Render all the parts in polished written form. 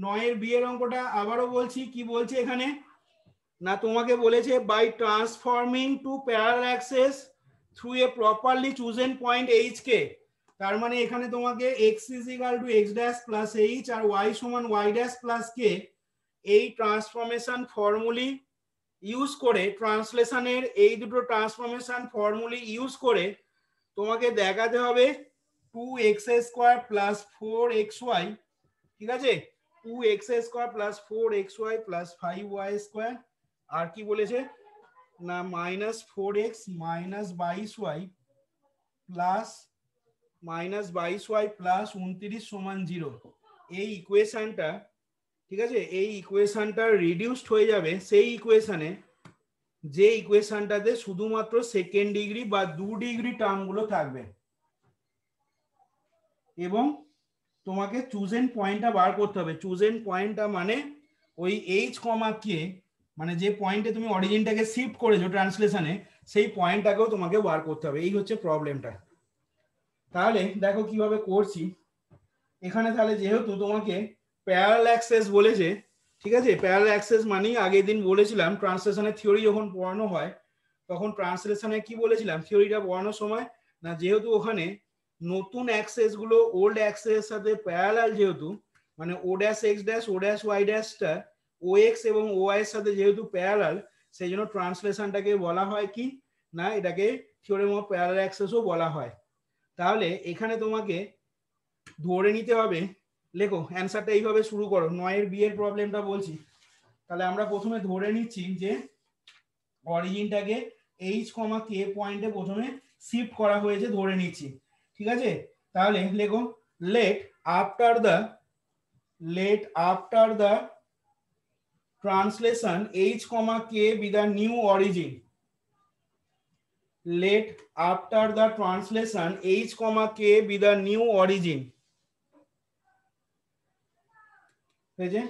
নয়ের বি এর অঙ্কটা আবারও বলছি, কি বলছে এখানে না, তোমাকে বলেছে by transforming to parallel axes through a properly chosen point H K. তার মানে এখানে তোমাকে x is equal to x dash plus H আর y সমান y ড্যাশ প্লাস কে এই ট্রান্সফরমেশন ফর্মুলি ইউজ করে, ট্রান্সলেশনের এই দুটো ট্রান্সফরমেশন ফর্মুলি ইউজ করে তোমাকে দেখাতে হবে 2x স্কয়ার প্লাস 4xy, ঠিক আছে, 2x square plus 4xy plus 5y square, আর কি বলেছে না minus 4x minus 22y plus minus 22y plus 29 সমান 0। এই ইকুয়েশনটা, ঠিক আছে, এই ইকুয়েশনটা রিডিউসড হয়ে যাবে সেই ইকুয়েশনে যে ইকুয়েশনটাতে শুধুমাত্র সেকেন্ড ডিগ্রি বা 2 ডিগ্রি টার্মগুলো থাকবে, এবং তোমাকে চুজেন পয়েন্টটা বার করতে হবে। চুজেন পয়েন্টটা মানে ওই এইচ কমা কে, মানে যে পয়েন্টে তুমি অরিজিনটাকে শিফট করেছো ট্রান্সলেশনে সেই পয়েন্টটাকেও তোমাকে বার করতে হবে। এই হচ্ছে প্রবলেমটা। তাহলে দেখো কিভাবে করছি। এখানে তাহলে যেহেতু তোমাকে প্যারালাল অ্যাক্সেস বলেছে, ঠিক আছে, প্যারালাল অ্যাক্সেস মানেই আগের দিন বলেছিলাম ট্রান্সলেশনের থিওরি যখন পড়ানো হয় তখন ট্রান্সলেশনে কি বলেছিলাম থিওরিটা পড়ানোর সময় না, যেহেতু ওখানে নতুন অ্যাক্সেস গুলো ওল্ড অ্যাক্সেস এর সাথে প্যারালাল, যেহেতু মানে ও dash x dash O dash Y ড্যাশটা ও এক্স এবং ও ওয়াই এর সাথে যেহেতু প্যারালাল, সেই জন্য ট্রান্সলেশনটাকে বলা হয় কি না, এটাকে থিওরেম অফ প্যারালাল অ্যাক্সেসও বলা হয়। তাহলে এখানে তোমাকে ধরে নিতে হবে, লেখো অ্যান্সারটা এইভাবে শুরু করো। 9 এর বি এর প্রবলেমটা বলছি। তাহলে আমরা প্রথমে ধরে নিচ্ছি যে অরিজিনটাকে এইচ কমা কে পয়েন্টে প্রথমে শিফট করা হয়েছে ধরে নিচ্ছি, ঠিক আছে। তাহলে লেখো let after the translation H comma K be the new origin. let after the translation h comma k be the new origin, হয়েছে।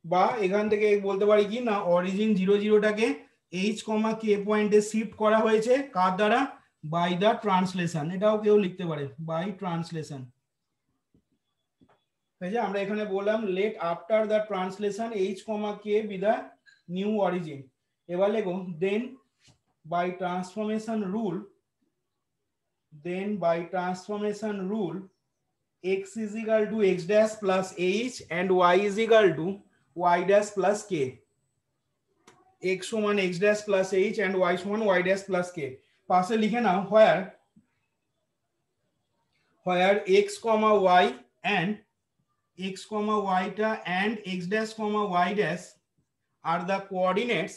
বা এখান থেকে বলতে পারি কি না অরিজিন 00টাকে h কমা k পয়েন্টে শিফট করা হয়েছে কার দ্বারা, বাই দা ট্রান্সলেশন, এটাও কেউ লিখতে পারে বাই ট্রান্সলেশন, হয়েছে। আমরা এখানে বললাম let after the translation h comma k be the new origin। এবার লেখো then by transformation rule x is equal to x dash plus h and y is equal to y dash plus k, x সমান x dash plus h and y সমান y dash plus k। পাশে লিখে নাও where x comma y and x comma y টা and x dash comma y dash are the coordinates,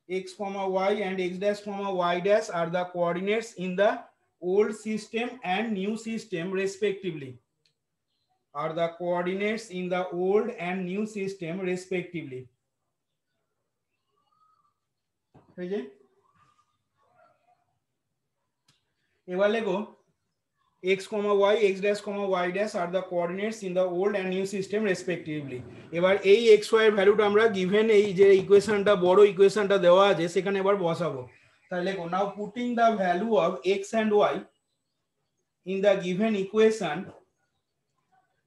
x comma y and x dash comma y dash are the coordinates in the old system and new system respectively, are the coordinates in the old and new system respectively। এবার লেখো x comma y x dash comma y dash are the coordinates in the old and new system respectively। এবার এই x y এর ভ্যালুটা আমরা given এই যে ইকুয়েশনটা বড় ইকুয়েশনটা দেওয়া আছে সেখানে এবার বসাবো। তাহলে লেখো নাও putting the value of x and y in the given equation,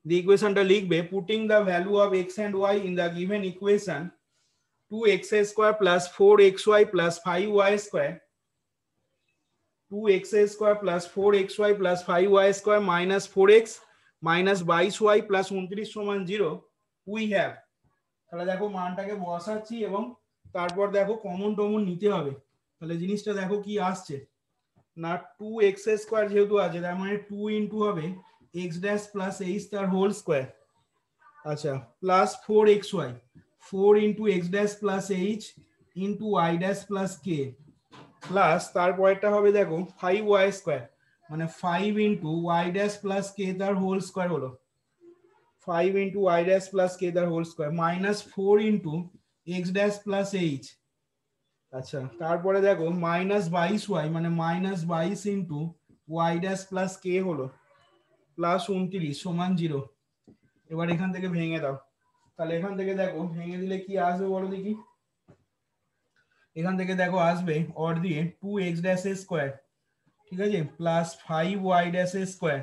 the equationটা লিখবে putting the value of x and y in the given equation 2x square plus 4xy plus 5y square, 2x square plus 4xy plus 5y square minus 4x minus 22y plus 29 সমান 0 we have। তাহলে দেখো মানটাকে বসাচ্ছি এবং তারপর দেখো common টমন নিতে হবে। তাহলে জিনিসটা দেখো কি আসছে না 2x স্কয়ার যেহেতু আছে তার মানে 2 ইনটু হবে x ড্যাশ প্লাস h তার হোল স্কয়ার, আচ্ছা, plus 4xy 4 into x dash plus h into y dash plus k plus তারপরেরটা হবে দেখো 5y স্কয়ার মানে 5 into y dash plus k তার হোল স্কয়ার হলো 5 into y dash plus k তার whole square minus 4 into x dash plus h, আচ্ছা, তারপরে দেখো মাইনাস 22y মানে minus 22 into y dash plus k হলো প্লাস 29 সমান 0। এবার এখান থেকে ভেঙে দাও। তাহলে এখান থেকে দেখো ভেঙে দিলে কি আসবে বলো দেখি। এখান থেকে দেখো আসবে অর দিয়ে 2x ড্যাশ স্কয়ার, ঠিক আছে, plus 5y dash square,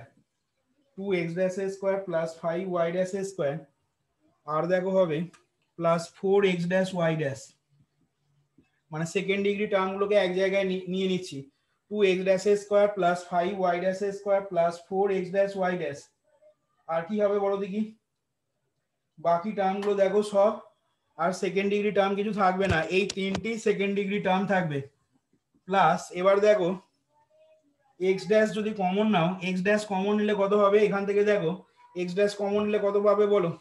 2x dash square plus 5y dash square আর দেখো হবে plus 4x dash y dash, মানে সেকেন্ড ডিগ্রি টার্মগুলোকে এক জায়গায় নিয়ে নিচ্ছি। 2x dash square plus 5y dash square plus 4x dash y dash. আর কি হবে বলো দেখি, বাকি টার্মগুলো দেখো সব আর সেকেন্ড ডিগ্রি টার্ম কিছু থাকবে না, এই তিনটি সেকেন্ড ডিগ্রি টার্ম থাকবে। প্লাস এবার দেখো x ড্যাশ যদি কমন নাও, x ড্যাশ কমন নিলে কত হবে এখান থেকে, দেখো x ড্যাশ কমন নিলে কত পাবে বলো,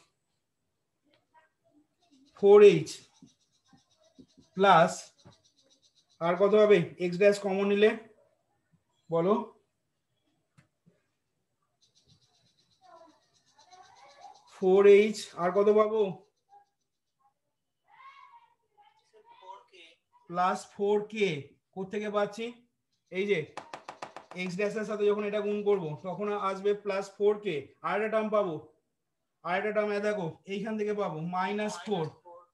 4h প্লাস আর কত হবে x ড্যাশ কমন নিলে বলো, 4h আর কত পাবো প্লাস 4k। কোত্থেকে পাচ্ছি, এই যে x ড্যাশের সাথে যখন এটা গুণ করব তখন আসবে প্লাস 4k। আর একটা টার্ম পাবো, আর একটা টার্ম দেখো এইখান থেকে পাবো -4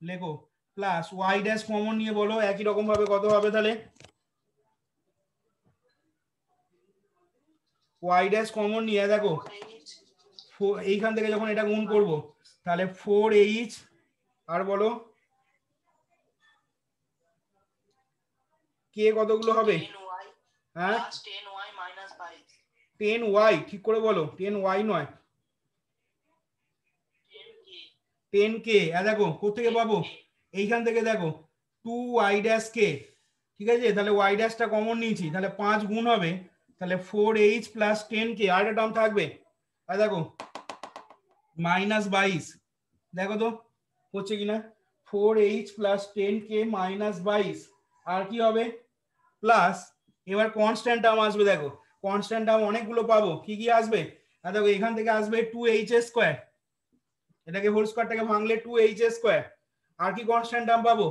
লেখো, প্লাস y ড্যাশ কমন নিয়ে বলো একই রকম ভাবে কত হবে তাহলে, y ড্যাশ কমন নিয়ে দেখো এইখান থেকে যখন এটা গুণ করব তাহলে 4h আর বলো কে কতগুলো হবে, হ্যাঁ 10y, ঠিক করে বলো 10y নয় 10k। দেখো কোথেকে পাবো, এইখান থেকে দেখো 2y ড্যাশ k, ঠিক আছে, তাহলে y ড্যাশটা কমন নিয়েছি, তাহলে 5 গুণ হবে, তাহলে 4h প্লাস 10k। আর একটা টার্ম থাকবে, দেখো -22, দেখো তো হচ্ছে কিনা, 4h প্লাস 10k -22। আর কি হবে প্লাস, এবার কনস্ট্যান্ট টার্ম আসবে, দেখো কনস্ট্যান্ট টার্ম অনেকগুলো পাবো, কি কি আসবে, দেখো এখান থেকে আসবে 2h স্কোয়ার, এটাকে হোল স্কোয়ারটাকে ভাঙলে 2h স্কোয়ার। আর কি কনস্ট্যান্ট টার্ম পাবো,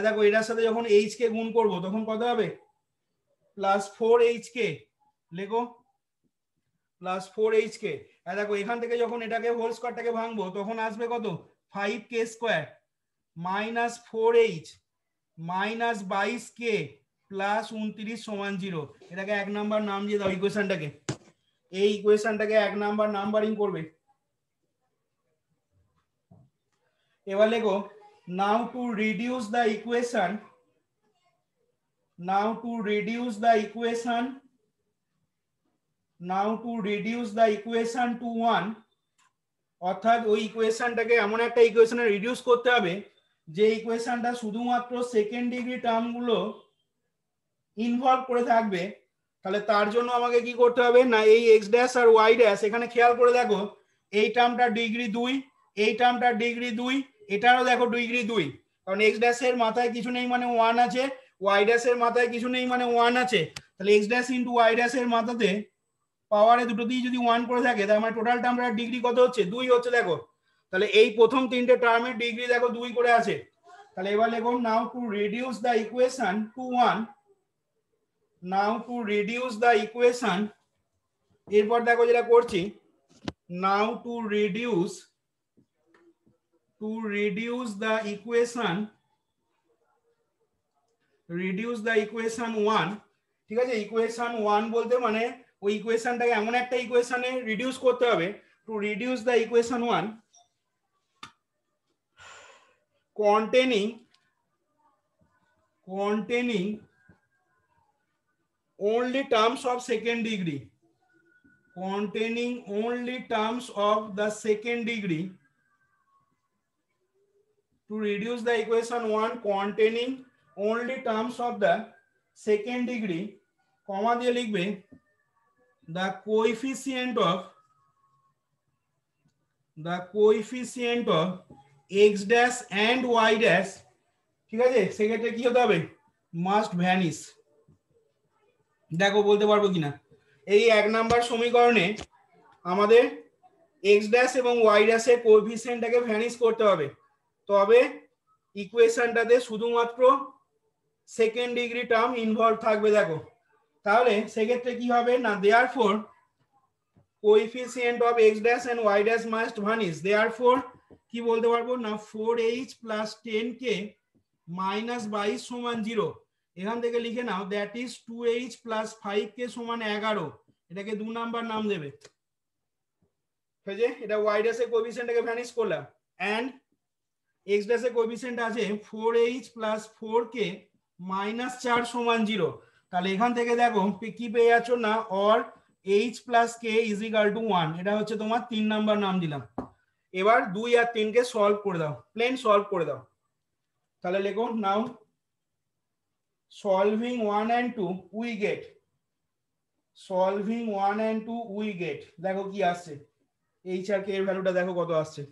দেখো এটার সাথে যখন h কে গুণ করব তখন কত হবে প্লাস 4hk, লেখো প্লাস 4hk। দেখো এখান থেকে যখন এটাকে হোল স্কোয়ারটাকে ভাঙবো তখন আসবে কত 5k square minus 4h minus 22k plus 29 সমান 0। এটাকে 1 নাম্বার নাম দিয়ে দাও ইকুয়েশনটাকে, এই ইকুয়েশনটাকে 1 নাম্বার নাম্বারিং করবে। এবার লেখো now to reduce the equation, now to reduce the equation, now to reduce the equation to 1, অর্থাৎ ওই ইকুয়েশনটাকে এমন একটা ইকুয়েশনে রিডিউস করতে হবে যে ইকুয়েশনটা শুধুমাত্র সেকেন্ড ডিগ্রি টার্মগুলো ইনভলভ করে থাকবে। তাহলে তার জন্য আমাকে কি করতে হবে না, এই x ড্যাশ আর y ড্যাশ এখানে খেয়াল করে দেখো, এই টার্মটা ডিগ্রি 2, এই টার্মটা ডিগ্রি 2, এটারও দেখো ডিগ্রি 2, কারণ x ড্যাশের মাথায় কিছু নেই মানে 1 আছে, y ড্যাশের মাথায় কিছু নেই মানে 1 আছে, তাহলে x ড্যাশ ইনটু y ড্যাশের মাথাতে পাওয়ারে দুটোতেই যদি 1 করে থাকে তার মানে টোটাল টার্মটার ডিগ্রি কত হচ্ছে 2 হচ্ছে, দেখো তাহলে এই প্রথম তিনটে টার্মের ডিগ্রি দেখো 2 করে আছে। তাহলে এবার লেখো নাও to reduce the equation to 1, now to reduce the equation, এরপর দেখো যেটা করছি, now to reduce the equation, reduce the equation 1, ঠিক আছে, ইকুয়েশন 1 বলতে মানে ওই ইকুয়েশনটাকে এমন একটা ইকুয়েশনে রিডিউস করতে হবে, two reduce the equation 1 containing only terms of second degree, containing only terms of the second degree, to reduce the equation 1 containing only terms of the second degree, comma দিয়ে লিখবে the coefficient of x dash and y dash, ঠিক আছে, সেক্ষেত্রে কি হতে হবে must vanish। দেখো বলতে পারবো কিনা, এই 1 নাম্বার সমীকরণে আমাদের x ড্যাশ এবং y ড্যাশের কোএফিসিয়েন্টটাকে ভ্যানিশ করতে হবে, তবে ইকুয়েশনটাতে শুধুমাত্র সেকেন্ড ডিগ্রি টার্ম ইনভলভ থাকবে। দেখো তাহলে সেক্ষেত্রে কি হবে না, therefore coefficient of x dash and y dash must vanish, therefore কি বলতে পারবো না 4h প্লাস 10k মাইনাস 22 সমান 0। এখান থেকে লিখে now that is 2h plus 5k সমান 11, এটাকে 2 নাম্বার নাম দেবে, ঠিক আছে, এটা y ড্যাশের কোএফিসিয়েন্টটাকে ভ্যানিশ করলাম। অ্যান্ড এক্স ড্যাশে কোএফিসিয়েন্ট আছে 4h প্লাস 4k মাইনাস 4 সমান 0। তাহলে এখান থেকে দেখো কি পেয়ে যাচ্ছ না, or h plus k is equal to 1। এটা হচ্ছে তোমার 3 নাম্বার নাম দিলাম। এবার 2 আর 3 কে সলভ করে দাও, প্লেন সলভ করে দাও। তাহলে লেখো নাও solving 1 and 2 we get, solving 1 and 2 we get, দেখো কি আসছে, এইচ আর কে এর ভ্যালুটা দেখো কত আসছে।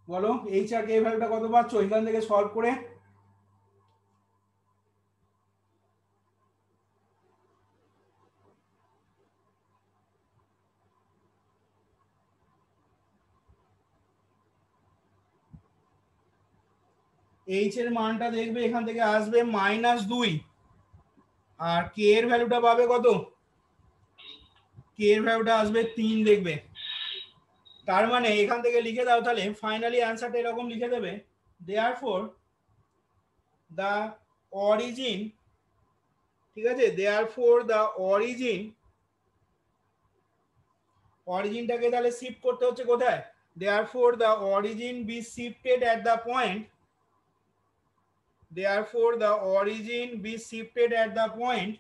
বলো এইচ আর কে এর ভ্যালুটা কত পাচ্ছ এখান থেকে সলভ করে? এইচ এর মানটা দেখবে এখান থেকে আসবে -2 আর কে এর ভ্যালুটা পাবে কত? কে এর ভ্যালুটা আসবে 3 দেখবে। তার মানে এখান থেকে লিখে দাও, তাহলে ফাইনালি অ্যানসারটা এরকম লিখে দেবে, দেয়ারফর দ্য অরিজিন, ঠিক আছে, দেয়ারফর দ্য অরিজিন, অরিজিনটাকে তাহলে শিফট করতে হচ্ছে কোথায়, therefore the origin be shifted at the point, therefore the origin be shifted at the point,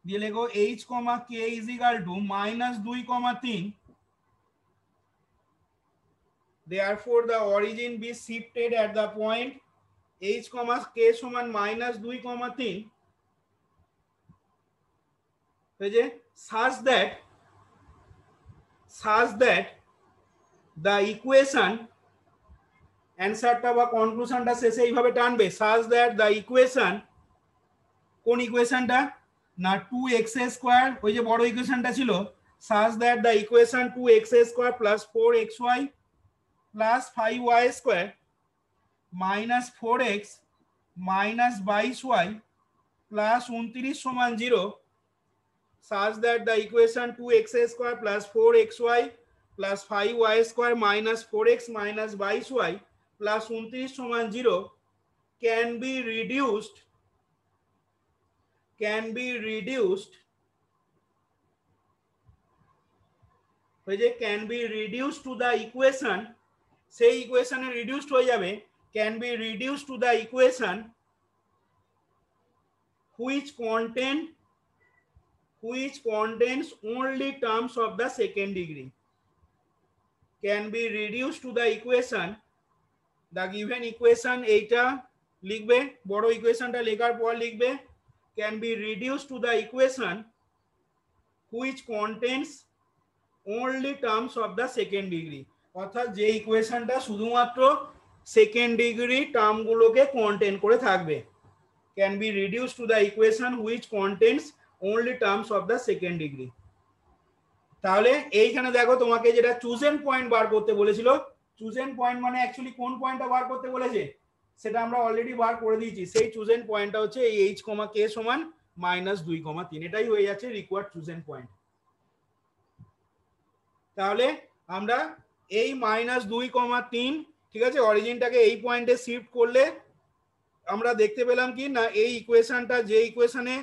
দিয়ে লেখো h, k is equal to -2, 3, therefore the origin be shifted at the point h, k সমান -2, 3, হয়েছে, such that the equation, অ্যানসারটা বা কনক্লুশনটা শেষে এইভাবে টানবে, such that the equation, কোন ইকুয়েশনটা না 2x² ওই যে বড় ইকুয়েশনটা ছিল, such that the equation 2x² plus 4xy plus 5y² minus 4x minus 22y plus 29 সমান 0, such that the equation 2x² plus 4xy plus 5y² minus 4x minus 22y plus 29 সমান 0 can be reduced can be reduced to the equation, সেই ইকুয়েশনে reduced হয়ে যাবে, can be reduced to the equation which contains only terms of the second degree, can be reduced to the equation, the given equation এইটা লিখবে, বড় ইকুয়েশনটা লেখার পর লিখবে can be reduced to the equation which contains only terms of the second degree, অর্থাৎ যে ইকুয়েশনটা শুধুমাত্র second degree টার্মগুলোকে contain করে থাকবে, can be reduced to the equation which contains only terms of the second degree। তাহলে এইখানে দেখো তোমাকে যেটা চুজেন পয়েন্ট বার করতে বলেছিল, চুজেন পয়েন্ট মানে অ্যাকচুয়ালি কোন পয়েন্টটা বার করতে বলেছে সেটা আমরা অলরেডি বার করে দিয়েছি, সেই চুজেন পয়েন্টটা হচ্ছে এই h, k সমান -2, 3, এটাই হয়ে যাচ্ছে রিকোয়ার্ড চুজেন পয়েন্ট। তাহলে আমরা এই -2, 3, ঠিক আছে, অরিজিনটাকে এই পয়েন্টে শিফট করলে আমরা দেখতে পেলাম কি না, এই ইকুয়েশনটা যে ইকুয়েশনে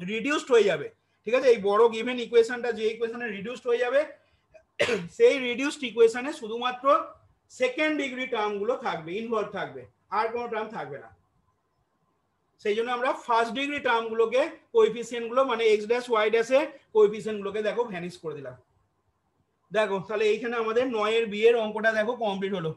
রিডিউসড হয়ে যাবে, ঠিক আছে, এই বড় গিভেন ইকুয়েশনটা যে ইকুয়েশনে রিডিউসড হয়ে যাবে, সেই রিডিউসড ইকুয়েশনে শুধুমাত্র সেকেন্ড ডিগ্রি টার্মগুলো থাকবে, ইনভলভ থাকবে, আর কোনো টার্ম থাকবে না। সেই জন্য আমরা ফার্স্ট ডিগ্রি টার্মগুলোকে কোএফিসিয়েন্টগুলো মানে x ড্যাশ y ড্যাশে কোএফিসিয়েন্টগুলোকে দেখো ভ্যানিশ করে দিলাম। দেখো তাহলে এইখানে আমাদের 9 এর বি এর অঙ্কটা দেখো কমপ্লিট হলো।